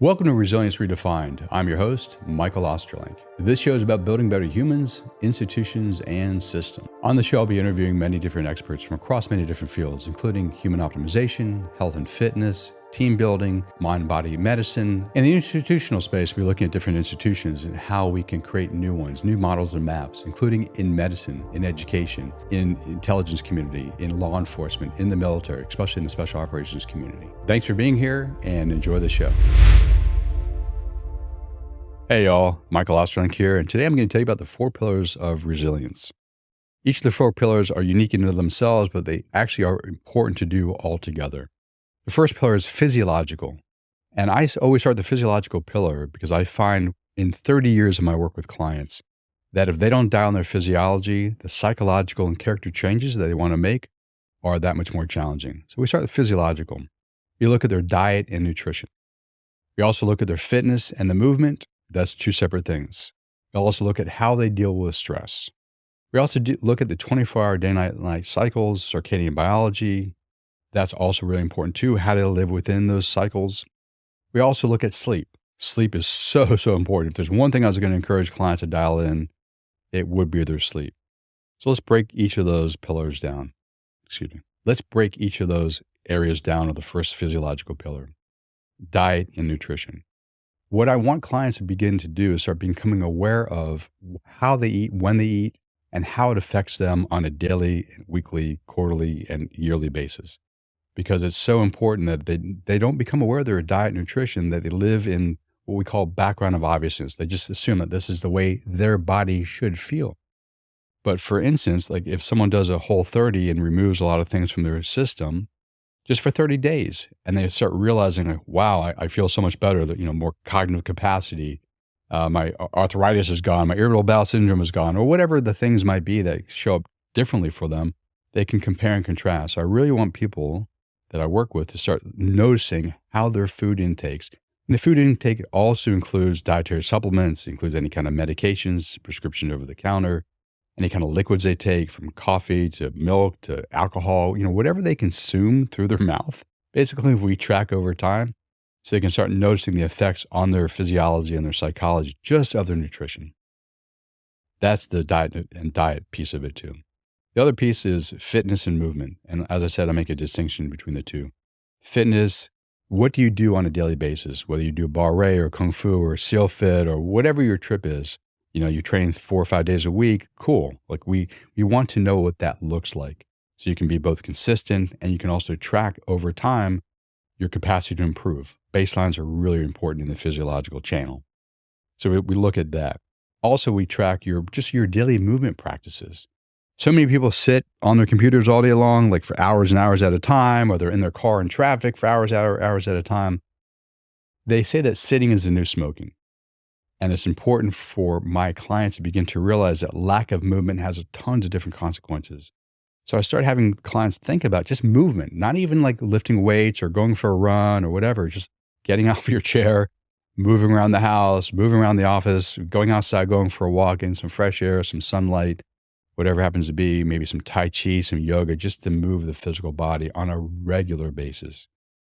Welcome to Resilience Redefined. I'm your host, Michael Osterlink. This show is about building better humans, institutions, and systems. On the show, I'll be interviewing many different experts from across many different fields, including human optimization, health and fitness, team building, mind-body medicine. In the institutional space, we're looking at different institutions and how we can create new ones, new models and maps, including in medicine, in education, in intelligence community, in law enforcement, in the military, especially in the special operations community. Thanks for being here and enjoy the show. Hey y'all, Michael Osterlink here, and today I'm going to tell you about the 4 pillars of resilience. Each of the 4 pillars are unique in and of themselves, but they actually are important to do all together. The first pillar is physiological, and I always start the physiological pillar because I find in 30 years of my work with clients that if they don't dial in their physiology, the psychological and character changes that they want to make are that much more challenging. So we start with physiological. We look at their diet and nutrition. We also look at their fitness and the movement. That's 2 separate things. We'll also look at how they deal with stress. We also look at the 24-hour day-night cycles, circadian biology. That's also really important too, how to live within those cycles. We also look at sleep. Sleep is so important. If there's one thing I was going to encourage clients to dial in, it would be their sleep. So let's break each of those pillars down. Let's break each of those areas down of the first physiological pillar, diet and nutrition. What I want clients to begin to do is start becoming aware of how they eat, when they eat, and how it affects them on a daily, weekly, quarterly, and yearly basis. Because it's so important that they don't become aware of their diet and nutrition, that they live in what we call background of obviousness. They just assume that this is the way their body should feel. But for instance, like if someone does a Whole30 and removes a lot of things from their system, just for 30 days. And they start realizing, like, wow, I feel so much better, that, more cognitive capacity. My arthritis is gone. My irritable bowel syndrome is gone, or whatever the things might be that show up differently for them. They can compare and contrast. So I really want people that I work with to start noticing how their food intakes. And the food intake also includes dietary supplements, includes any kind of medications, prescription over the counter, any kind of liquids they take, from coffee to milk to alcohol, whatever they consume through their mouth. Basically, if we track over time, so they can start noticing the effects on their physiology and their psychology just of their nutrition. That's the diet piece of it too. The other piece is fitness and movement. And as I said, I make a distinction between the two. Fitness, what do you do on a daily basis? Whether you do barre or kung fu or seal fit or whatever your trip is, you train 4 or 5 days a week, cool. Like we want to know what that looks like. So you can be both consistent and you can also track over time your capacity to improve. Baselines are really important in the physiological channel. So we look at that. Also, we track your daily movement practices. So many people sit on their computers all day long, like for hours and hours at a time, or they're in their car in traffic for hours at a time. They say that sitting is the new smoking. And it's important for my clients to begin to realize that lack of movement has tons of different consequences. So I started having clients think about just movement, not even like lifting weights or going for a run or whatever, just getting out of your chair, moving around the house, moving around the office, going outside, going for a walk, getting some fresh air, some sunlight, whatever happens to be, maybe some Tai Chi, some yoga, just to move the physical body on a regular basis.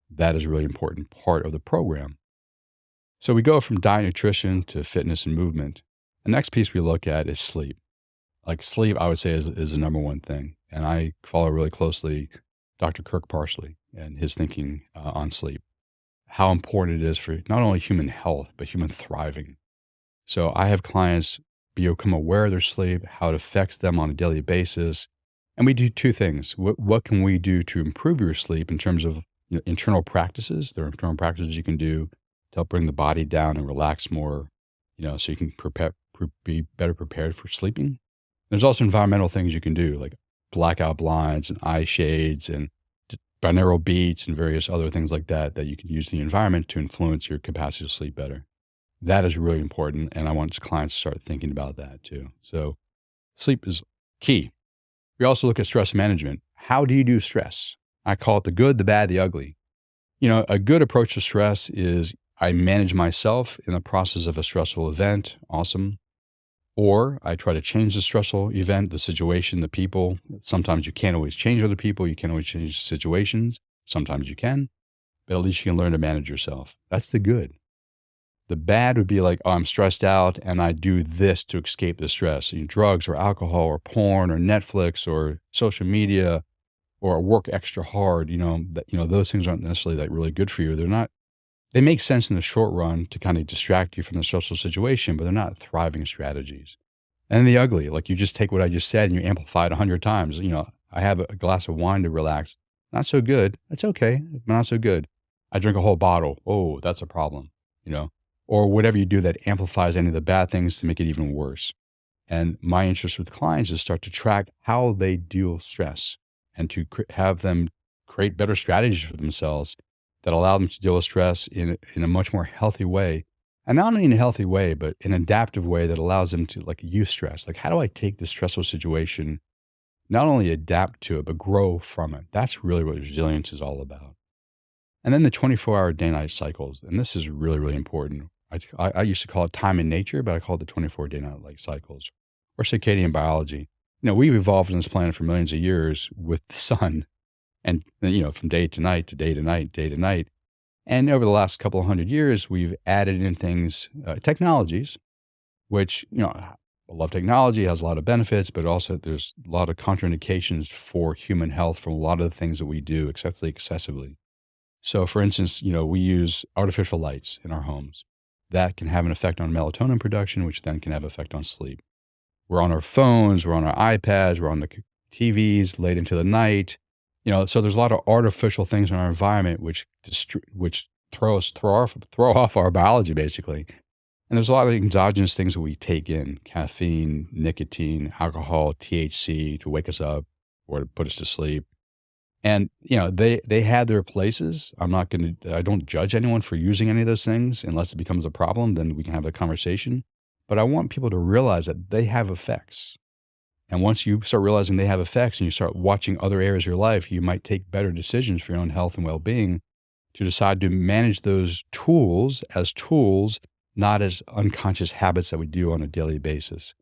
That is a really important part of the program. So we go from diet, nutrition to fitness and movement. The next piece we look at is sleep. Like sleep, I would say, is the number one thing. And I follow really closely Dr. Kirk Parsley and his thinking on sleep, how important it is for not only human health, but human thriving. So I have clients become aware of their sleep, how it affects them on a daily basis. And we do 2 things. What can we do to improve your sleep in terms of internal practices? There are internal practices you can do to help bring the body down and relax more, so you can be better prepared for sleeping. There's also environmental things you can do, like blackout blinds and eye shades and binaural beats and various other things like that you can use the environment to influence your capacity to sleep better. That is really important, and I want clients to start thinking about that too. So sleep is key. We also look at stress management. How do you do stress? I call it the good, the bad, the ugly. A good approach to stress is I manage myself in the process of a stressful event. Awesome. Or I try to change the stressful event, the situation, the people. Sometimes you can't always change other people. You can't always change situations. Sometimes you can, but at least you can learn to manage yourself. That's the good. The bad would be like, oh, I'm stressed out and I do this to escape the stress. Drugs or alcohol or porn or Netflix or social media or work extra hard. Those things aren't necessarily like really good for you. They're not. They make sense in the short run to kind of distract you from the stressful situation, but they're not thriving strategies. And the ugly, like you just take what I just said and you amplify it 100 times. I have a glass of wine to relax. Not so good. It's okay, but not so good. I drink a whole bottle. Oh, that's a problem, you know? Or whatever you do that amplifies any of the bad things to make it even worse. And my interest with clients is start to track how they deal with stress and to have them create better strategies for themselves that allow them to deal with stress in a much more healthy way. And not only in a healthy way, but an adaptive way that allows them to like use stress. Like, how do I take this stressful situation, not only adapt to it, but grow from it? That's really what resilience is all about. And then the 24-hour day-night cycles. And this is really, really important. I used to call it time in nature, but I call it the 24 day-night cycles or circadian biology. We've evolved on this planet for millions of years with the sun and, from day to night to day to night, day to night. And over the last couple of 100 years, we've added in things, technologies, which, I love technology, has a lot of benefits, but also there's a lot of contraindications for human health from a lot of the things that we do, excessively. So for instance, we use artificial lights in our homes. That can have an effect on melatonin production, which then can have an effect on sleep. We're on our phones, we're on our iPads, we're on the TVs late into the night. So there's a lot of artificial things in our environment which throw off our biology basically. And there's a lot of exogenous things that we take in: caffeine, nicotine, alcohol, THC to wake us up or to put us to sleep. And they had their places. I don't judge anyone for using any of those things unless it becomes a problem. Then we can have a conversation. But I want people to realize that they have effects. And once you start realizing they have effects and you start watching other areas of your life, you might take better decisions for your own health and well-being to decide to manage those tools as tools, not as unconscious habits that we do on a daily basis.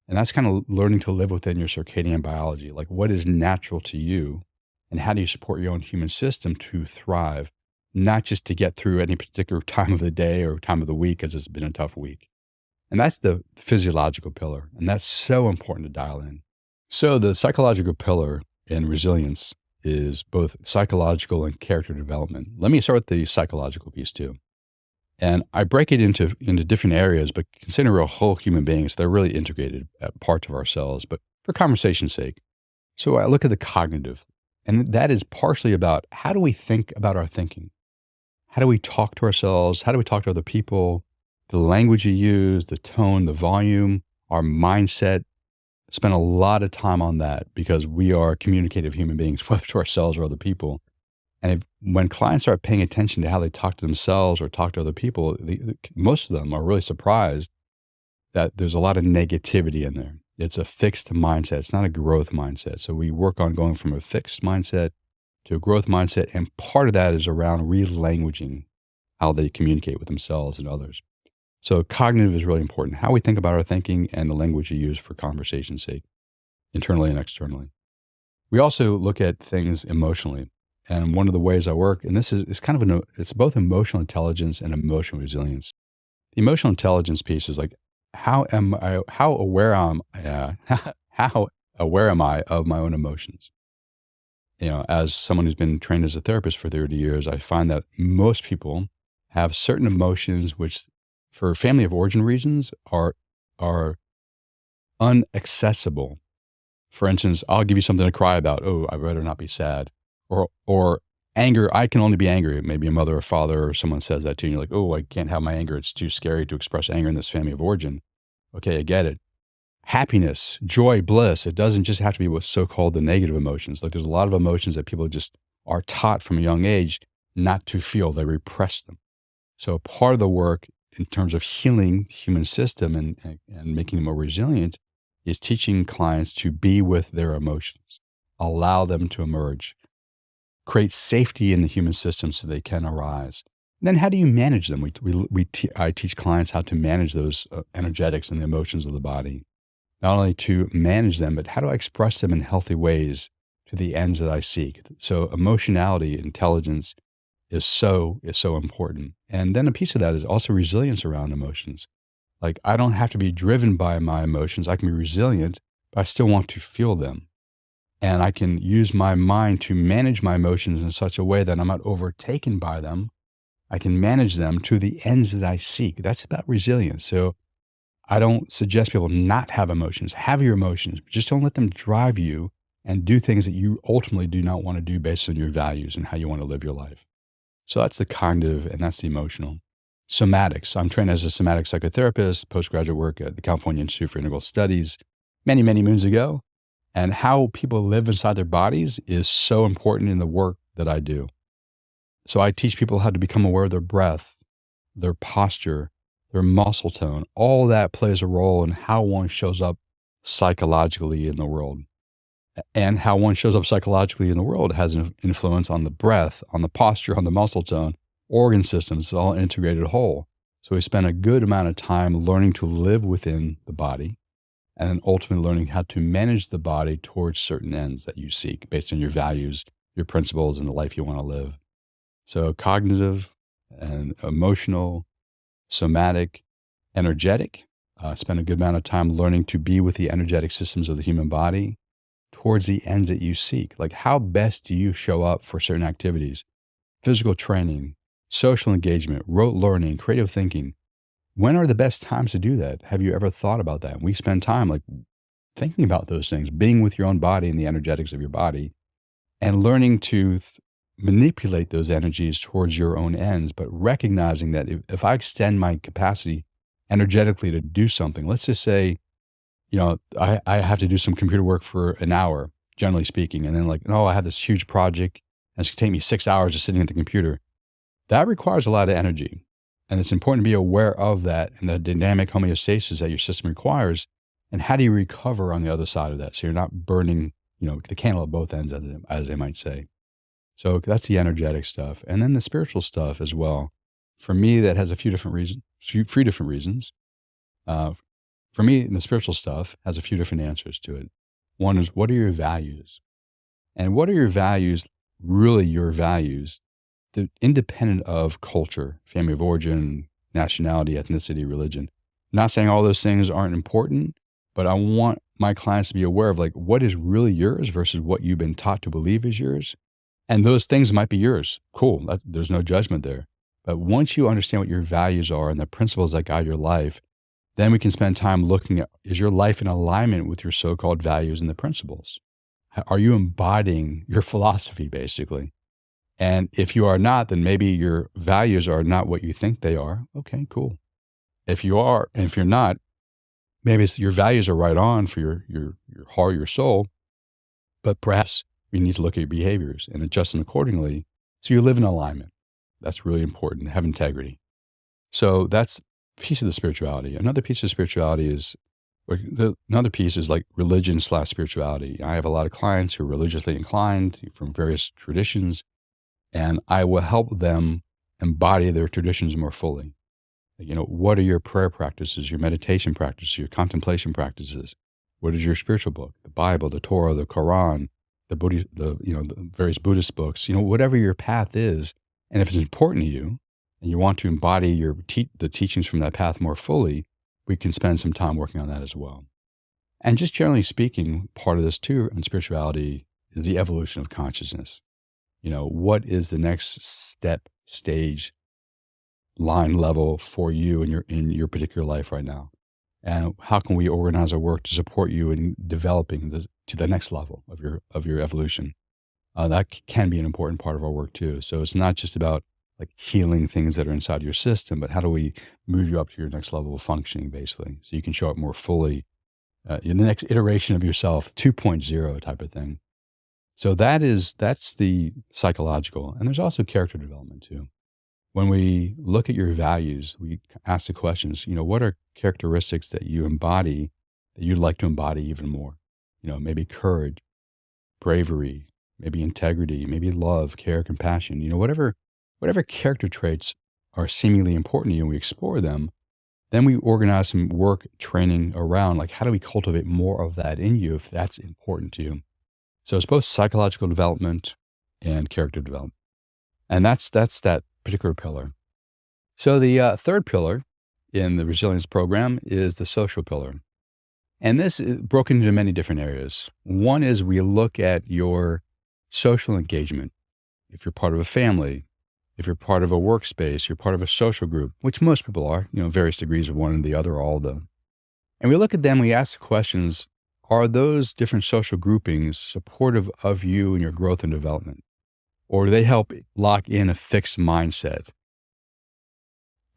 And that's kind of learning to live within your circadian biology. Like, what is natural to you and how do you support your own human system to thrive, not just to get through any particular time of the day or time of the week as it's been a tough week. And that's the physiological pillar. And that's so important to dial in. So the psychological pillar in resilience is both psychological and character development. Let me start with the psychological piece too. And I break it into different areas, but consider we're whole human beings. They're really integrated parts of ourselves, but for conversation's sake. So I look at the cognitive, and that is partially about how do we think about our thinking? How do we talk to ourselves? How do we talk to other people? The language you use, the tone, the volume, our mindset. Spend a lot of time on that because we are communicative human beings, whether to ourselves or other people. And when clients start paying attention to how they talk to themselves or talk to other people, most of them are really surprised that there's a lot of negativity in there. It's a fixed mindset. It's not a growth mindset. So we work on going from a fixed mindset to a growth mindset. And part of that is around re-languaging how they communicate with themselves and others. So cognitive is really important. How we think about our thinking and the language you use for conversation's sake, internally and externally. We also look at things emotionally. And one of the ways I work, and this is kind of it's both emotional intelligence and emotional resilience. The emotional intelligence piece is like, how aware am I of my own emotions? As someone who's been trained as a therapist for 30 years, I find that most people have certain emotions which, for family of origin reasons, are unaccessible. For instance, I'll give you something to cry about. Oh, I'd rather not be sad. Or anger. I can only be angry. Maybe a mother or father or someone says that to you. And you're like, oh, I can't have my anger. It's too scary to express anger in this family of origin. Okay, I get it. Happiness, joy, bliss. It doesn't just have to be what's so-called the negative emotions. Like, there's a lot of emotions that people just are taught from a young age not to feel. They repress them. So part of the work in terms of healing the human system and making them more resilient is teaching clients to be with their emotions, allow them to emerge, create safety in the human system so they can arise. And then how do you manage them? I teach clients how to manage those energetics and the emotions of the body, not only to manage them, but how do I express them in healthy ways to the ends that I seek? So emotionality, intelligence is so important. And then a piece of that is also resilience around emotions. Like, I don't have to be driven by my emotions. I can be resilient, but I still want to feel them. And I can use my mind to manage my emotions in such a way that I'm not overtaken by them. I can manage them to the ends that I seek. That's about resilience. So I don't suggest people not have emotions. Have your emotions, but just don't let them drive you and do things that you ultimately do not want to do based on your values and how you want to live your life. So that's the cognitive and that's the emotional. Somatics. I'm trained as a somatic psychotherapist, postgraduate work at the California Institute for Integral Studies many, many moons ago. And how people live inside their bodies is so important in the work that I do. So I teach people how to become aware of their breath, their posture, their muscle tone. All that plays a role in how one shows up psychologically in the world. And how one shows up psychologically in the world has an influence on the breath, on the posture, on the muscle tone, organ systems, it's all integrated whole. So we spend a good amount of time learning to live within the body and then ultimately learning how to manage the body towards certain ends that you seek based on your values, your principles, and the life you want to live. So cognitive and emotional, somatic, energetic. Spend a good amount of time learning to be with the energetic systems of the human body towards the ends that you seek. Like, how best do you show up for certain activities? Physical training, social engagement, rote learning, creative thinking. When are the best times to do that? Have you ever thought about that? We spend time like thinking about those things, being with your own body and the energetics of your body, and learning to manipulate those energies towards your own ends, but recognizing that if I extend my capacity energetically to do something, let's just say, I have to do some computer work for an hour, generally speaking, and then like, no, I have this huge project and it's going to take me 6 hours just sitting at the computer. That requires a lot of energy. And it's important to be aware of that and the dynamic homeostasis that your system requires. And how do you recover on the other side of that? So you're not burning, the candle at both ends, as they might say. So that's the energetic stuff. And then the spiritual stuff as well. For me, that has a few different reasons, three different reasons. For me, the spiritual stuff has a few different answers to it. One is, what are your values? And what are your values, really your values, independent of culture, family of origin, nationality, ethnicity, religion? Not saying all those things aren't important, but I want my clients to be aware of like what is really yours versus what you've been taught to believe is yours. And those things might be yours. Cool. There's no judgment there. But once you understand what your values are and the principles that guide your life, then we can spend time looking at, is your life in alignment with your so-called values and the principles? Are you embodying your philosophy, basically? And if you are not, then maybe your values are not what you think they are. Okay, cool. If you are, and if you're not, maybe your values are right on for your heart, your soul, but perhaps we need to look at your behaviors and adjust them accordingly so you live in alignment. That's really important, have integrity. So that's a piece of the spirituality. Another piece of spirituality is, another piece is like religion/spirituality. I have a lot of clients who are religiously inclined from various traditions, and I will help them embody their traditions more fully. What are your prayer practices, your meditation practices, your contemplation practices? What is your spiritual book? The Bible, the Torah, the Quran, the various Buddhist books, whatever your path is. And if it's important to you and you want to embody the teachings from that path more fully, we can spend some time working on that as well. And just generally speaking, part of this too in spirituality is the evolution of consciousness. What is the next step, stage, line level for you in your particular life right now? And how can we organize our work to support you in developing to the next level of your evolution? That can be an important part of our work too. So it's not just about like healing things that are inside your system, but how do we move you up to your next level of functioning, basically, so you can show up more fully in the next iteration of yourself, 2.0 type of thing. So that's the psychological. And there's also character development too. When we look at your values, we ask the questions, what are characteristics that you embody that you'd like to embody even more? Maybe courage, bravery, maybe integrity, maybe love, care, compassion, whatever character traits are seemingly important to you and we explore them, then we organize some work training around like, how do we cultivate more of that in you if that's important to you? So it's both psychological development and character development. And that's that particular pillar. So the third pillar in the resilience program is the social pillar. And this is broken into many different areas. One is we look at your social engagement. If you're part of a family, if you're part of a workspace, you're part of a social group, which most people are, various degrees of one and the other, all of them. And we look at them, we ask the questions, are those different social groupings supportive of you and your growth and development? Or do they help lock in a fixed mindset?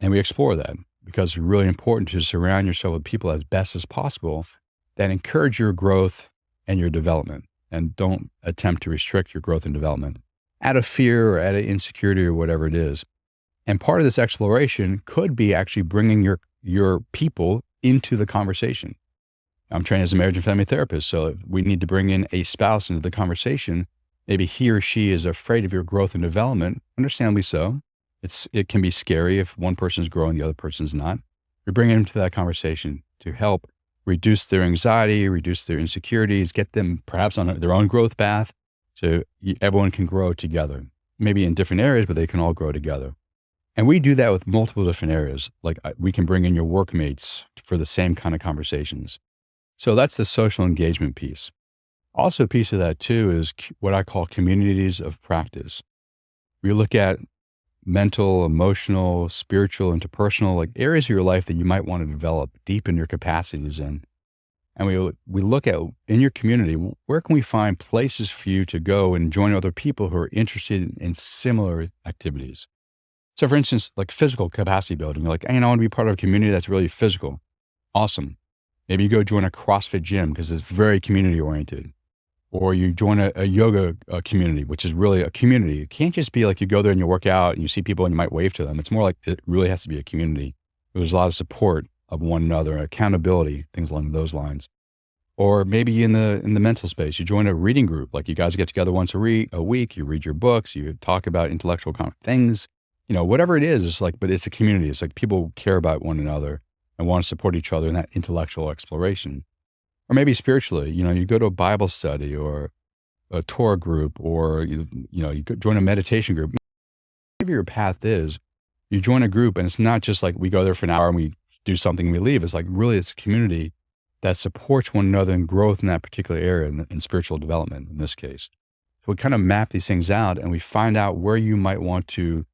And we explore that because it's really important to surround yourself with people as best as possible that encourage your growth and your development and don't attempt to restrict your growth and development out of fear or out of insecurity or whatever it is. And part of this exploration could be actually bringing your people into the conversation. I'm trained as a marriage and family therapist, so we need to bring in a spouse into the conversation. Maybe he or she is afraid of your growth and development, understandably so. It can be scary if one person is growing, the other person's not. We bring them to that conversation to help reduce their anxiety, reduce their insecurities, get them perhaps on their own growth path so everyone can grow together. Maybe in different areas, but they can all grow together. And we do that with multiple different areas. Like we can bring in your workmates for the same kind of conversations. So that's the social engagement piece. Also a piece of that too is what I call communities of practice. We look at mental, emotional, spiritual, interpersonal, like areas of your life that you might want to develop, deepen your capacities in. And we look at in your community, where can we find places for you to go and join other people who are interested in similar activities? So for instance, like physical capacity building, you're like, I want to be part of a community that's really physical. Awesome. Maybe you go join a CrossFit gym because it's very community oriented. Or you join a yoga community, which is really a community. It can't just be like you go there and you work out and you see people and you might wave to them. It's more like it really has to be a community. There's a lot of support of one another, accountability, things along those lines. Or maybe in the mental space, you join a reading group. Like you guys get together once a week, you read your books, you talk about intellectual things, whatever it is. It's like, but it's a community. It's like people care about one another and want to support each other in that intellectual exploration. Or maybe spiritually, you go to a Bible study or a Torah group, or you join a meditation group. Whatever your path is, you join a group, and it's not just like we go there for an hour and we do something and we leave. It's like really it's a community that supports one another in growth in that particular area, in spiritual development in this case. So we kind of map these things out and we find out where you might want to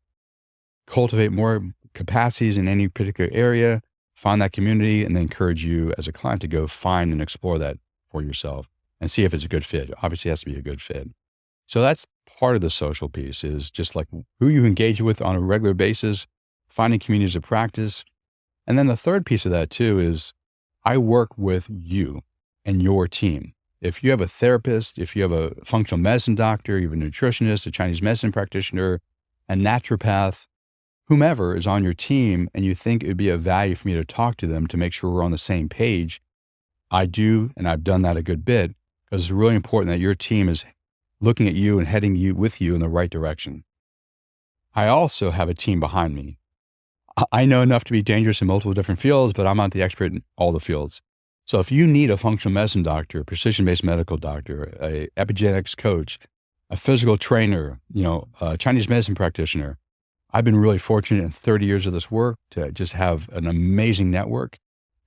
cultivate more capacities in any particular area, find that community, and then encourage you as a client to go find and explore that for yourself and see if it's a good fit. Obviously, it has to be a good fit. So that's part of the social piece, is just like who you engage with on a regular basis, finding communities of practice. And then the third piece of that too is I work with you and your team. If you have a therapist, if you have a functional medicine doctor, you have a nutritionist, a Chinese medicine practitioner, a naturopath, whomever is on your team, and you think it would be of value for me to talk to them to make sure we're on the same page, I do, and I've done that a good bit, because it's really important that your team is looking at you and heading you with you in the right direction. I also have a team behind me. I know enough to be dangerous in multiple different fields, but I'm not the expert in all the fields. So if you need a functional medicine doctor, a precision-based medical doctor, a epigenetics coach, a physical trainer, a Chinese medicine practitioner, I've been really fortunate in 30 years of this work to just have an amazing network,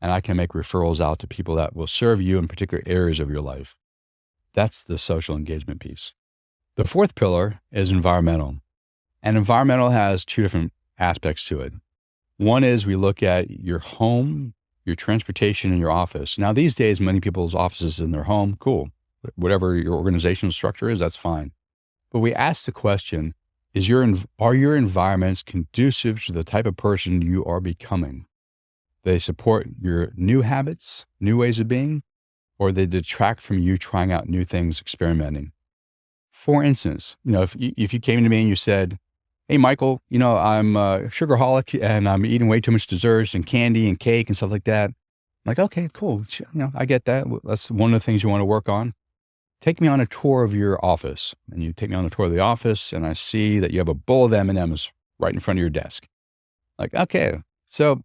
and I can make referrals out to people that will serve you in particular areas of your life. That's the social engagement piece. The fourth pillar is environmental, and environmental has two different aspects to it. One is we look at your home, your transportation, and your office. Now, these days, many people's offices in their home, cool. Whatever your organizational structure is, that's fine. But we ask the question, are your environments conducive to the type of person you are becoming? They support your new habits, new ways of being, or they detract from you trying out new things, experimenting. For instance, if you came to me and you said, hey, Michael, I'm a sugarholic and I'm eating way too much desserts and candy and cake and stuff like that. I'm like, okay, cool. I get that. That's one of the things you want to work on. Take me on a tour of your office. And you take me on a tour of the office and I see that you have a bowl of M&Ms right in front of your desk. Like, okay, so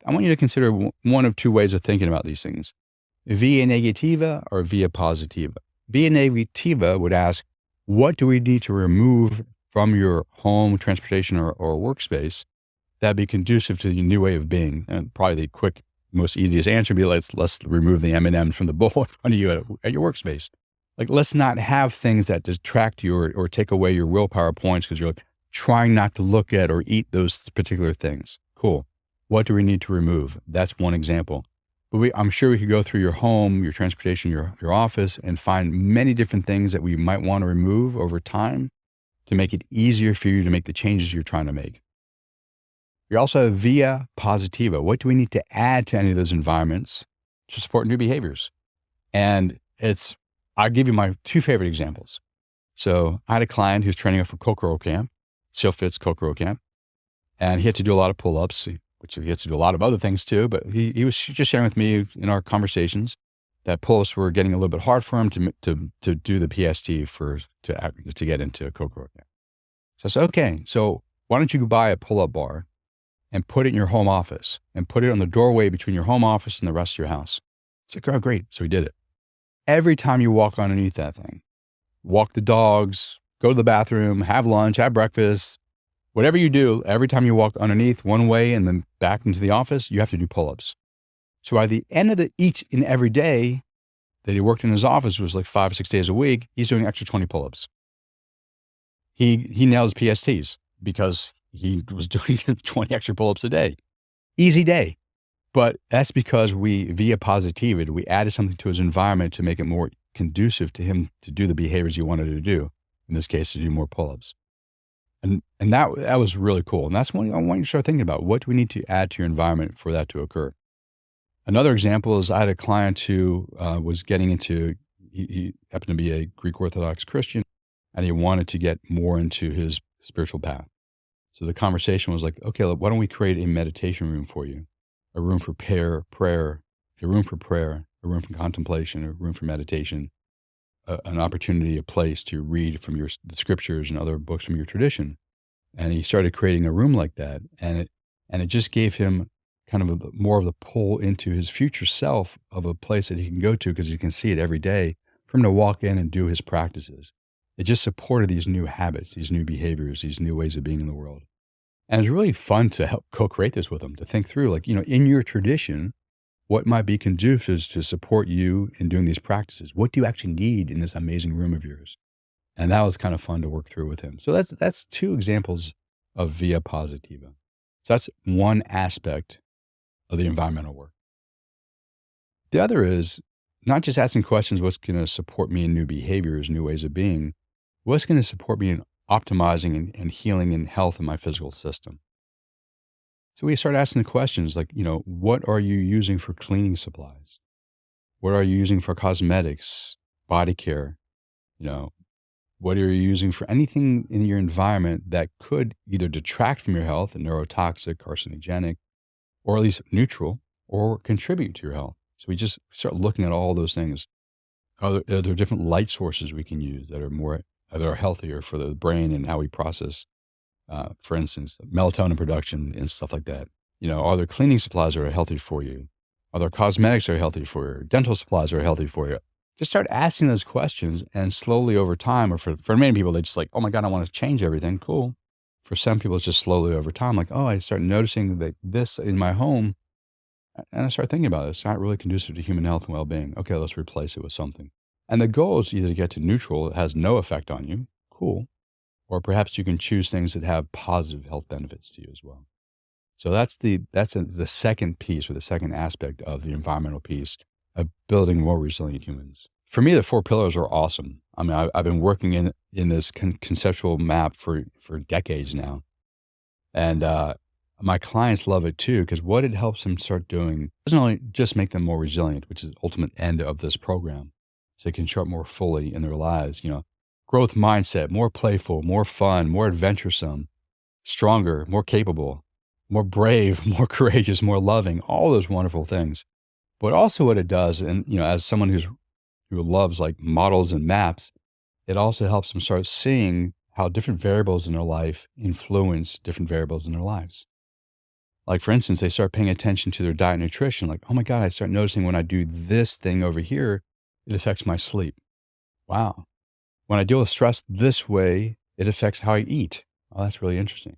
I want you to consider one of two ways of thinking about these things. Via negativa or via positiva. Via negativa would ask, what do we need to remove from your home, transportation, or workspace that'd be conducive to your new way of being. And probably the quick, most easiest answer would be let's remove the M&Ms from the bowl in front of you at your workspace. Like, let's not have things that distract you or take away your willpower points because you're like trying not to look at or eat those particular things. Cool. What do we need to remove? That's one example. But I'm sure we could go through your home, your transportation, your office, and find many different things that we might want to remove over time to make it easier for you to make the changes you're trying to make. You also have via positiva. What do we need to add to any of those environments to support new behaviors? And I'll give you my two favorite examples. So I had a client who's training up for Kokoro Camp, SEALFIT's Kokoro Camp, and he had to do a lot of pull-ups, which he gets to do a lot of other things too, but he was just sharing with me in our conversations that pull-ups were getting a little bit hard for him to do the PST to get into Kokoro Camp. So I said, okay, so why don't you buy a pull-up bar and put it in your home office and put it on the doorway between your home office and the rest of your house. It's like, oh, great. So he did it. Every time you walk underneath that thing, walk the dogs, go to the bathroom, have lunch, have breakfast, whatever you do, every time you walk underneath one way and then back into the office, you have to do pull-ups. So by the end of each and every day that he worked in his office, was like 5 or 6 days a week, he's doing extra 20 pull-ups. He nailed his PSTs because he was doing 20 extra pull-ups a day. Easy day. But that's because via positivity, we added something to his environment to make it more conducive to him to do the behaviors he wanted to do. In this case, to do more pull-ups. And that was really cool. And that's when I want you to start thinking about, what do we need to add to your environment for that to occur? Another example is I had a client who was getting into, he happened to be a Greek Orthodox Christian, and he wanted to get more into his spiritual path. So the conversation was like, okay, why don't we create a meditation room for you? A room for prayer, a room for contemplation, a room for meditation, an opportunity, a place to read from the scriptures and other books from your tradition. And he started creating a room like that. And it just gave him kind of more of the pull into his future self of a place that he can go to because he can see it every day for him to walk in and do his practices. It just supported these new habits, these new behaviors, these new ways of being in the world. And it's really fun to help co-create this with him, to think through, like, in your tradition, what might be conducive to support you in doing these practices? What do you actually need in this amazing room of yours? And that was kind of fun to work through with him. So that's two examples of via positiva. So that's one aspect of the environmental work. The other is not just asking questions, what's going to support me in new behaviors, new ways of being, what's going to support me in optimizing and healing and health in my physical system. So we start asking the questions like, what are you using for cleaning supplies? What are you using for cosmetics, body care? What are you using for anything in your environment that could either detract from your health, neurotoxic, carcinogenic, or at least neutral, or contribute to your health? So we just start looking at all those things. Are there different light sources we can use that are healthier for the brain and how we process, for instance, melatonin production and stuff like that? Are there cleaning supplies that are healthy for you? Are there cosmetics that are healthy for you? Dental supplies that are healthy for you? Just start asking those questions, and slowly over time, or for many people, they just like, oh my God, I want to change everything. Cool. For some people, it's just slowly over time, like, oh, I start noticing that this in my home, and I start thinking about it. It's not really conducive to human health and well-being. Okay, let's replace it with something. And the goal is either to get to neutral, it has no effect on you, cool, or perhaps you can choose things that have positive health benefits to you as well. So that's the second piece, or the second aspect of the environmental piece of building more resilient humans. For me, the 4 pillars are awesome. I mean, I've been working in this conceptual map for decades now. And my clients love it too, because what it helps them start doing doesn't only just make them more resilient, which is the ultimate end of this program, so they can show up more fully in their lives. Growth mindset, more playful, more fun, more adventuresome, stronger, more capable, more brave, more courageous, more loving, all those wonderful things. But also what it does, and as someone who loves like models and maps, it also helps them start seeing how different variables in their life influence different variables in their lives. Like, for instance, they start paying attention to their diet and nutrition. Like, oh my God, I start noticing when I do this thing over here, it affects my sleep. Wow. When I deal with stress this way, It affects how I eat. Oh, that's really interesting.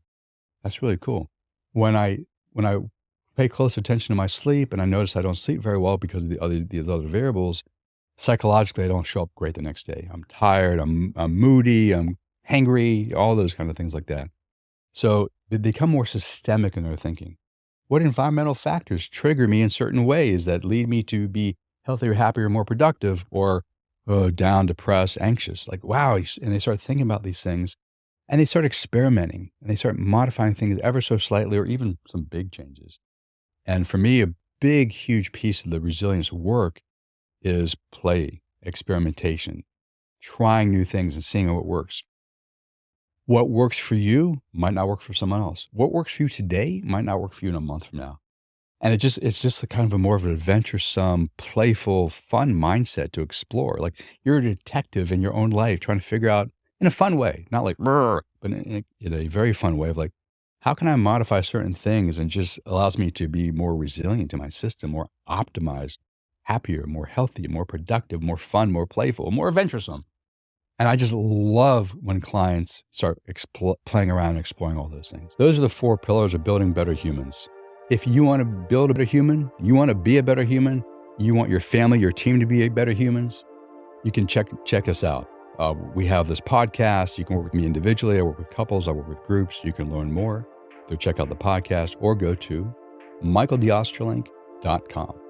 That's really cool. When I pay close attention to my sleep and I notice I don't sleep very well because of these other variables, psychologically, I don't show up great the next day. I'm tired, I'm moody, I'm hangry, all those kind of things like that. So they become more systemic in their thinking. What environmental factors trigger me in certain ways that lead me to be healthier, happier, more productive, or down, depressed, anxious? Like, wow. And they start thinking about these things and they start experimenting and they start modifying things ever so slightly or even some big changes. And for me, a big, huge piece of the resilience work is play, experimentation, trying new things and seeing what works. What works for you might not work for someone else. What works for you today might not work for you in a month from now. And it's just a kind of a more of an adventuresome, playful, fun mindset to explore. Like you're a detective in your own life trying to figure out in a fun way, not like, "Brr," but in a very fun way of like, how can I modify certain things and just allows me to be more resilient to my system, more optimized, happier, more healthy, more productive, more fun, more playful, more adventuresome. And I just love when clients start playing around and exploring all those things. Those are the four pillars of building better humans. If you want to build a better human, you want to be a better human, you want your family, your team to be better humans, you can check us out. We have this podcast. You can work with me individually. I work with couples. I work with groups. You can learn more. So check out the podcast or go to michaeldiostrolink.com.